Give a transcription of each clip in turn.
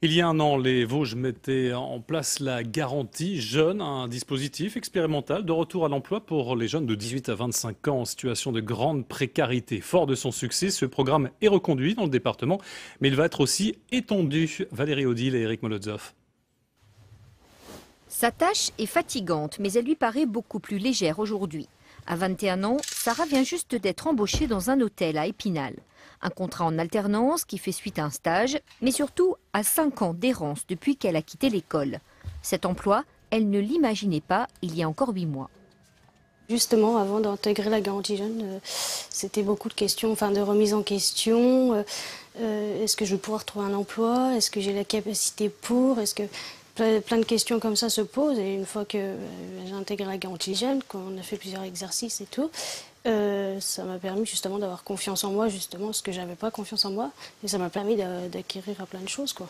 Il y a un an, les Vosges mettaient en place la garantie jeune, un dispositif expérimental de retour à l'emploi pour les jeunes de 18 à 25 ans en situation de grande précarité. Fort de son succès, ce programme est reconduit dans le département, mais il va être aussi étendu. Valérie Odile et Eric Molotov. Sa tâche est fatigante, mais elle lui paraît beaucoup plus légère aujourd'hui. À 21 ans, Sarah vient juste d'être embauchée dans un hôtel à Épinal. Un contrat en alternance qui fait suite à un stage, mais surtout à 5 ans d'errance depuis qu'elle a quitté l'école. Cet emploi, elle ne l'imaginait pas il y a encore 8 mois. Justement, avant d'intégrer la garantie jeune, c'était beaucoup de questions, de remise en question. Est-ce que je vais pouvoir trouver un emploi? Est-ce que j'ai la capacité pour? Est-ce que plein de questions comme ça se posent. Et une fois que j'ai intégré la garantie jeune, qu'on a fait plusieurs exercices et tout, ça m'a permis justement d'avoir confiance en moi, justement, parce que j'avais pas confiance en moi. Et ça m'a permis d'acquérir à plein de choses, quoi.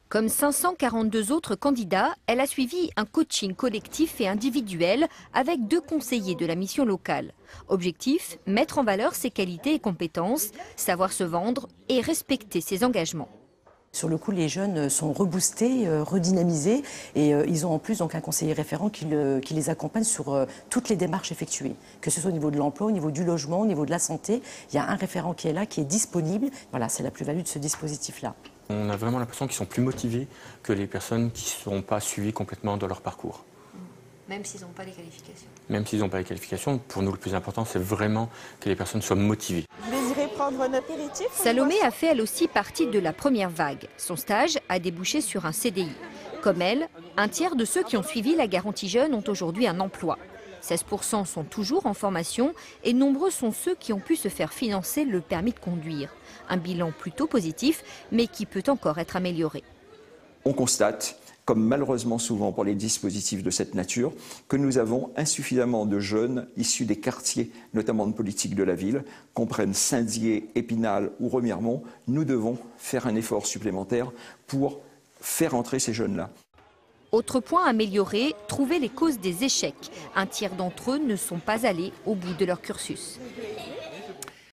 Comme 542 autres candidats, elle a suivi un coaching collectif et individuel avec 2 conseillers de la mission locale. Objectif, mettre en valeur ses qualités et compétences, savoir se vendre et respecter ses engagements. Sur le coup, les jeunes sont reboostés, redynamisés et ils ont en plus donc un conseiller référent qui les accompagne sur toutes les démarches effectuées. Que ce soit au niveau de l'emploi, au niveau du logement, au niveau de la santé, il y a un référent qui est là, qui est disponible. Voilà, c'est la plus-value de ce dispositif-là. On a vraiment l'impression qu'ils sont plus motivés que les personnes qui ne sont pas suivies complètement dans leur parcours. Même s'ils n'ont pas les qualifications. Même s'ils n'ont pas les qualifications, pour nous le plus important c'est vraiment que les personnes soient motivées. Vous désirez prendre un apéritif? Salomé a fait elle aussi partie de la première vague. Son stage a débouché sur un CDI. Comme elle, un tiers de ceux qui ont suivi la garantie jeune ont aujourd'hui un emploi. 16% sont toujours en formation et nombreux sont ceux qui ont pu se faire financer le permis de conduire. Un bilan plutôt positif, mais qui peut encore être amélioré. On constate, comme malheureusement souvent pour les dispositifs de cette nature, que nous avons insuffisamment de jeunes issus des quartiers, notamment de politique de la ville, qu'on prenne Saint-Dié, Épinal ou Remiremont. Nous devons faire un effort supplémentaire pour faire entrer ces jeunes-là. Autre point amélioré, trouver les causes des échecs. Un tiers d'entre eux ne sont pas allés au bout de leur cursus.